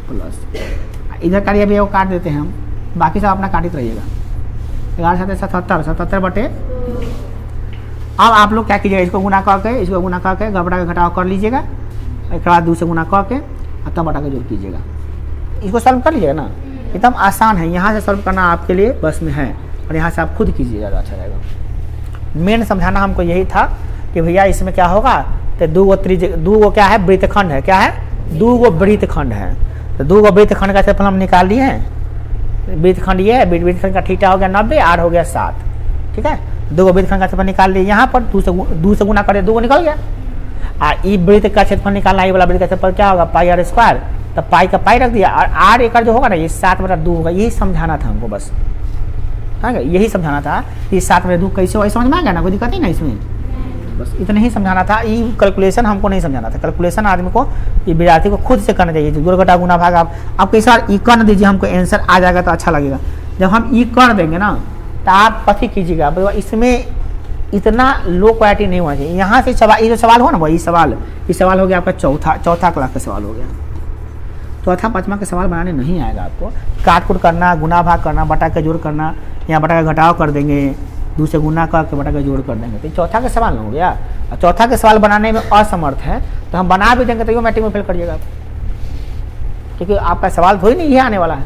A: प्लस इधर काटिए भी वो काट देते हैं हम, बाकी सब अपना काटित रहिएगा। 11 7 77, 77/। अब आप लोग क्या कीजिएगा, इसको गुना करके, इसको गुना करके घबरा के घटाव कर लीजिएगा। एक बाद 2 से गुना करके और तब बटा के जोड़ कीजिएगा। इसको सॉल्व कर लीजिएगा ना, एकदम आसान है। यहाँ से सॉल्व करना आपके लिए बस में है, और यहाँ से आप खुद कीजिए, ज़्यादा अच्छा रहेगा। मेन समझाना हमको यही था कि भैया इसमें क्या होगा, तो 2 क्या है वृत्तखंड है, क्या है 2 वृत्तखंड है। तो 2 वृत्तखंड का क्षेत्रफल हम निकाल लिए हैं। वृत्तखंड ये है, वृत्तखंड का थीटा हो गया 90, आर हो गया 7, ठीक है। 2 वृत्तखंड का क्षेत्रफल निकाल लिए। यहाँ पर 2 से गुना कर 2 निकल गया। ई वृत्त का क्षेत्रफल निकालना, ये वाला वृत्त का क्षेत्रफल क्या होगा पाई आर स्क्वायर, तो पाई का पाई रख दिया, और आर एकड़ जो होगा ना ये 7/2 होगा। यही समझाना था हमको बस, यही समझाना था कि 7/2 कैसे हो, समझ में आ गया ना, कोई दिक्कत नहीं ना इसमें। बस इतना ही समझाना था। ये कैलकुलेशन हमको नहीं समझाना था। कैलकुलेशन आदमी को, ये विद्यार्थी को खुद से करना चाहिए। जोड़ घटा गुना भाग आप कई बार ई कर दीजिए, हमको आंसर आ जाएगा तो अच्छा लगेगा। जब हम ई कर देंगे ना तो आप कथी कीजिएगा, इसमें इतना लो क्वालिटी नहीं होना चाहिए। यहाँ से सवाल, ये जो सवाल हो ना वही सवाल, ये सवाल हो गया आपका चौथा क्लास का सवाल हो गया। चौथा 5वां का सवाल बनाने नहीं आएगा आपको। काट कुट करना, गुना भाग करना, बटा के जोड़ करना, यहाँ बटा का घटाव कर देंगे, 2 से गुना करके बटा का जोड़ कर देंगे। तो चौथा का सवाल हो गया। और चौथा का सवाल बनाने में असमर्थ है तो हम बना भी देंगे तो मैट्रिक में फेल करिएगा, क्योंकि आपका सवाल थोड़ी नहीं है आने वाला है।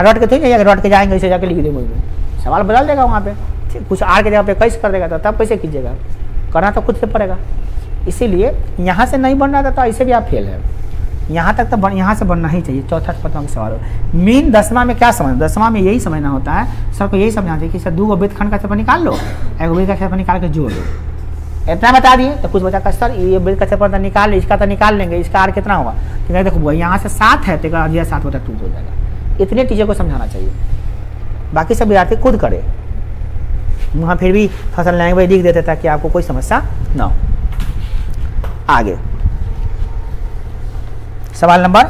A: रट के थोड़ी नहीं, रट के जाएंगे इसे जाके लिख देंगे, सवाल बदल देगा वहाँ पे, कुछ आर के जगह पे कैसे कर देगा, तो तब कैसे कीजिएगा, करना तो खुद से पड़ेगा। इसीलिए यहाँ से नहीं बन रहा था तो ऐसे भी आप फेल है। यहाँ तक तो यहाँ से बनना ही चाहिए। चौथा 5वां का सवाल हो। मेन 10वां में क्या समझ, 10वां में यही समझना होता है, सर को यही समझना चाहिए कि सर 2 वृत्तखंड का क्षेत्रफल निकाल लो, एक वृत्त का क्षेत्रफल निकाल के जोड़ लो। इतना बता दिए तो कुछ बचा का सर ये वृत्त का क्षेत्रफल निकाल ले, इसका तो निकाल लेंगे, इसका आर कितना होगा, तो देखो यहाँ से 7 है तो 7/2 हो जाएगा। इतने टीचर को समझाना चाहिए, बाकी सब विद्यार्थी खुद करे। वहाँ फिर भी फसल लैंग्वेज लिख देते ताकि आपको कोई समस्या ना हो। आगे सवाल नंबर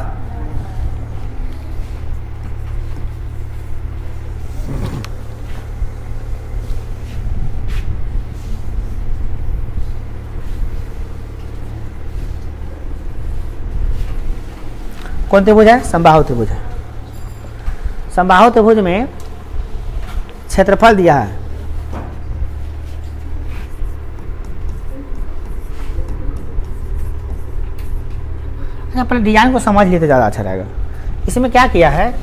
A: कौन त्रिभुज है, समबाहु त्रिभुज है। समबाहु त्रिभुज में क्षेत्रफल दिया है, अपने डिजाइन को समझ लिए तो ज़्यादा अच्छा रहेगा। इसमें क्या किया है,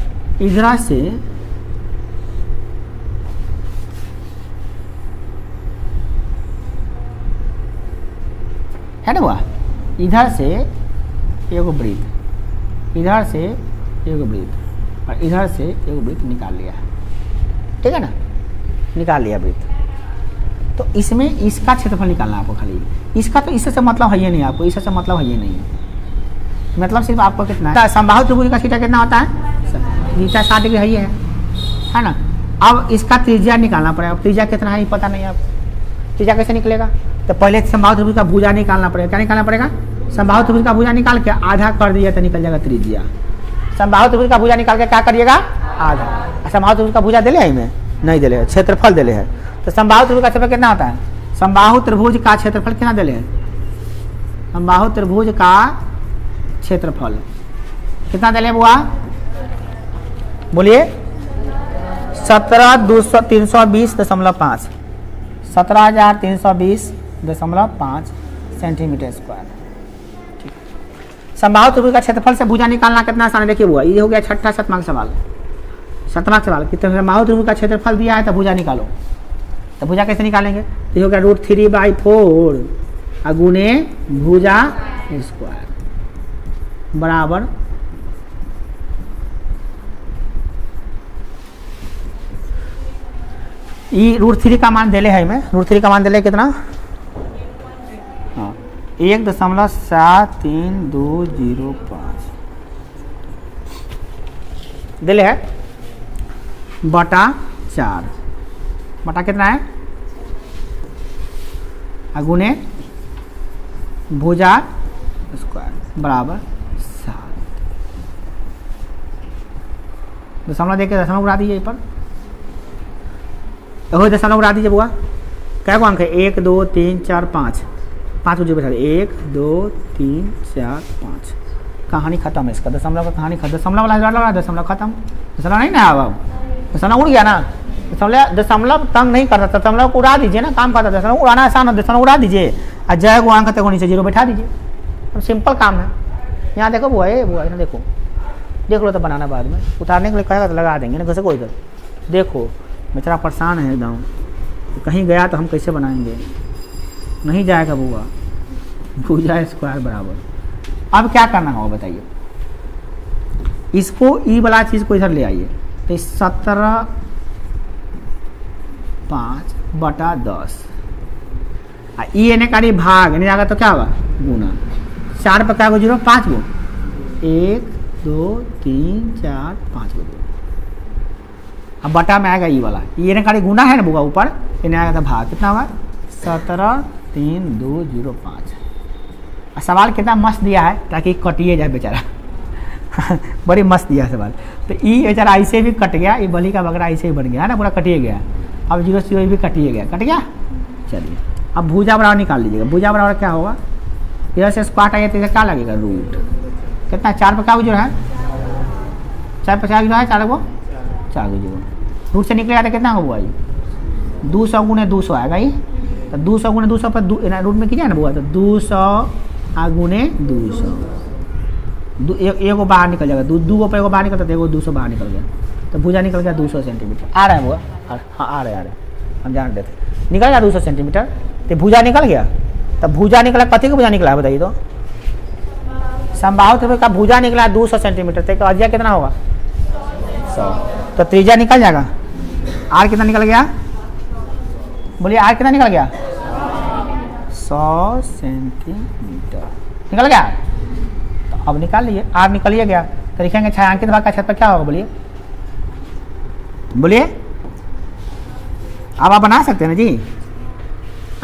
A: इधर से है ना हुआ, इधर से एगो वृत्त, इधर से एगो वृत्त, और इधर से एगो वृत्त निकाल लिया है, ठीक है ना, निकाल लिया वृत्त। तो इसमें इसका क्षेत्रफल निकालना आपको खाली, इसका तो इससे मतलब है ये नहीं, आपको इससे मतलब है ये नहीं है, मतलब सिर्फ आपको कितना है, समबाहु त्रिभुज का थीटा कितना होता है, थीटा 60 डिग्री है ना। अब इसका त्रिज्या निकालना पड़ेगा। त्रिज्या कितना है पता नहीं आपको, त्रिज्या कैसे निकलेगा, तो पहले समबाहु त्रिभुज का भुजा निकालना पड़ेगा। क्या निकालना पड़ेगा, समबाहु त्रिभुज का भुजा निकाल के आधा कर दिया तो निकल जाएगा त्रिज्या। समबाहु त्रिभुज का भुजा निकाल के क्या करिएगा, आधा। समबाहु त्रिभुज का भुजा दिले है में नहीं दिले है, क्षेत्रफल दिले है। तो समबाहु त्रिभुज का क्षेत्रफल कितना होता है, समबाहु त्रिभुज का क्षेत्रफल कितना दिले है, समबाहु त्रिभुज का क्षेत्रफल कितना दिले बुआ, बोलिए 17,320.5 17,320.5 सेंटीमीटर स्क्वायर। समबाहु त्रिभुज का क्षेत्रफल से भुजा निकालना कितना आसान है, देखिए बुआ, ये हो गया छठा 7वां सवाल। 7वां सवाल कि समबाहु त्रिभुज का क्षेत्रफल दिया है तो भुजा निकालो। तो भुजा कैसे निकालेंगे, तो ये हो गया √3/4 गुने भुजा स्क्वायर बराबर ई √3 का मान दिले है, में √3 का मान दिले कितना, हाँ 1.7325 दिले है बटा 4 बटा कितना है गुने भुजा स्क्वायर बराबर 7। दशमलव देके दशमलव उड़ा दीजिए पर, दशमलव उड़ा दीजिए बुआ। क्या को अंक है 1 2 3 4 5 5 को जो बैठा 1 2 3 4 5। कहानी खत्म है इसका, दशमलव का कहानी खत्म। दशमलव वाला दशमलव खत्म, दशमलव नहीं ना अब दशमलव उड़ गया ना, दशमलव तंग नहीं करता, दशमलव को उड़ा दीजिए ना, काम करता है। दशमलव उड़ाना आसान है, दशमलव उड़ा दीजिए और जय को अंक तक नीचे 0 बैठा दीजिए, अब सिंपल काम है। यहाँ देखो बुआ, ये बुआ ना देखो, देख लो तो बनाना बाद में, उतारने के लिए कहेगा तो लगा देंगे ना, कैसे कोई इधर देखो बेचारा परेशान है एकदम, कहीं गया तो हम कैसे बनाएंगे, नहीं जाएगा बुआ। भुजा स्क्वायर बराबर, अब क्या करना होगा बताइए, इसको ई वाला चीज़ को इधर ले आइए, तो 17/5/10 ई एने का भाग यानी जाएगा तो क्या होगा गुना 4 पर क्या गो 0 5 गो 1 2 3 4 5 गो। अब बटा में आएगा ई वाला, ई एने का गुना है ना बुआ, ऊपर इन्हें आएगा तो भाग, कितना होगा 17/3/2/0/5। सवाल कितना मस्त दिया है ताकि कटिए जाए बेचारा बड़ी मस्त दिया सवाल। तो ई बेचारा ऐसे भी कट गया, ये बली का बकरा ऐसे ही बन गया है ना, पूरा कटिए गया। अब 0 से 0 भी कटिए गया, कट गया। चलिए अब भुजा बराबर निकाल लीजिएगा, भुजा बराबर क्या होगा, इधर से स्क्वाट आइए तो इधर क्या लगेगा रूट, कितना 4 पर क्या गुजर है 4 पर 4 है 4 को 4 गुजर, रूट से निकलेगा तो कितना होगा भाई 200 गुने 200 आएगा ही, तो 200 गुने 200 पर रूट में कीजिए ना बुआ, तो 200 गुने 200 एगो बाहर निकल जाएगा, 2 पर एगो बाहर निकलता तो एगो 200 बाहर निकल गया, तो भुजा निकल गया 200 सेंटीमीटर। आ रहा है बुआ, हाँ आ रहे हम जान देते, निकल गया 200 सेंटीमीटर, तो भुजा निकल गया। तब भुजा निकला, कथी का भुजा निकला है बताइए तो, समबाहु त्रिभुज का भुजा निकला 200 सेंटीमीटर, तो अर्जिया कितना होगा 100, तो त्रिज्या निकल जाएगा। आर कितना निकल गया, बोलिए आर कितना निकल गया 100 सेंटीमीटर निकल गया। तो अब निकाल लीजिए, आर निकलिए गया, तो लिखेंगे छायांकित भाग का क्षेत्रफल क्या होगा, बोलिए बोलिए, अब आप बना सकते हैं ना जी,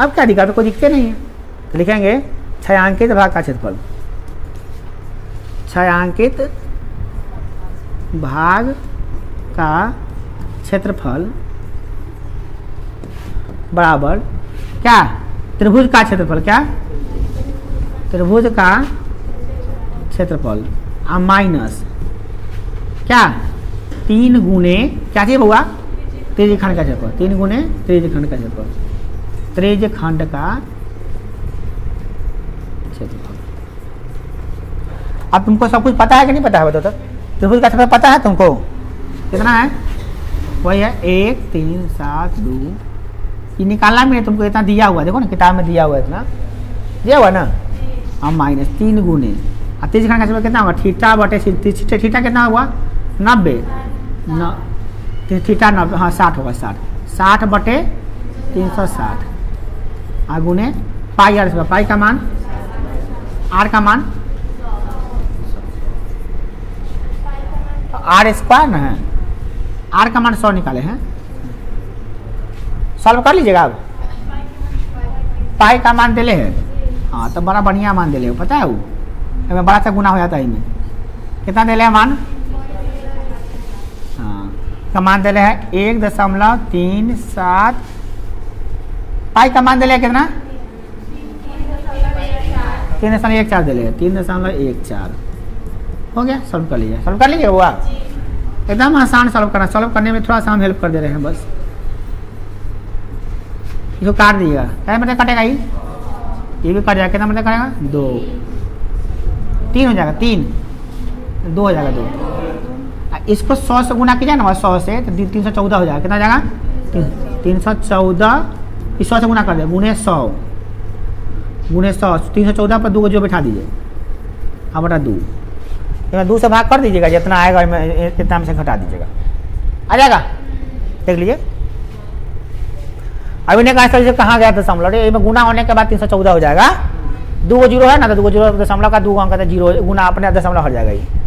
A: अब क्या दिक्कत, कोई दिक्कत नहीं है। तो लिखेंगे छायांकित भाग का क्षेत्रफल, छायांकित भाग का क्षेत्रफल बराबर क्या, त्रिभुज का क्षेत्रफल, क्या त्रिभुज का क्षेत्रफल माइनस क्या 3 गुने क्या चाहिए हुआ त्रिज्यखंड का क्षेत्रफल, 3 गुने त्रिज्यखंड का क्षेत्रफल, त्रिज्यखंड का क्षेत्रफल। अब तुमको सब कुछ पता है कि नहीं पता है बताओ तो, त्रिभुज का क्षेत्रफल पता है तुमको कितना है, वही है 1 3 7 2, ये निकालना भी नहीं तुमको, इतना दिया हुआ देखो ना किताब में दिया हुआ है, इतना दिया हुआ ना, अब माइनस 3 गुने त्रिज्यखंड का क्षेत्रफल कितना होगा थीटा बटे थीटा कितना हुआ 90 थीटा 90 हाँ 60 होगा 60 बटे 360 गुने पाई आर, पाई का मान आर का मान आर स्क्वायर ना है, आर का मान 100 निकाले हैं, सॉल्व कर लीजिएगा। अब पाई का मान दिले है, हाँ तो बड़ा बढ़िया मान दिले हो, पता है वो हमें बड़ा सा गुना हो जाता है इनमें, कितना दिले है मान, हाँ का मान दिले है 1.37, पाई का मान दिले है कितना 3.14 दिले है, 3.14 हो गया। सॉल्व कर लीजिए, सॉल्व कर लीजिए हुआ, एकदम आसान सॉल्व करना, सॉल्व करने में थोड़ा सा हम हेल्प कर दे रहे हैं बस। इसको काट दीजिएगा, क्या मतलब कटेगा ये भी कट जाएगा, कितना मतलब कटेगा 2 3 हो जाएगा, 3 2 हो जाएगा 2, इसको 100 से गुना कीजिए ना 100 से तो 314 हो जाएगा, कितना जाएगा 314, इस 100 से गुना कर दे गुने 100 गुणे 100, 314 पर 2 को जो बैठा दीजिए, हाँ बटा 2, इसमें 2 से भाग कर दीजिएगा, जितना आएगा इतना में से घटा दीजिएगा, आ जाएगा। देख लीजिए अभी ने कहा से कहाँ गया दशमलव, इसमें गुना होने के बाद 314 हो जाएगा, 2 जीरो है ना, तो 2 जीरो दशमलव का 2 अंक 0 गुना अपने दशमलव हट जाएगा ये।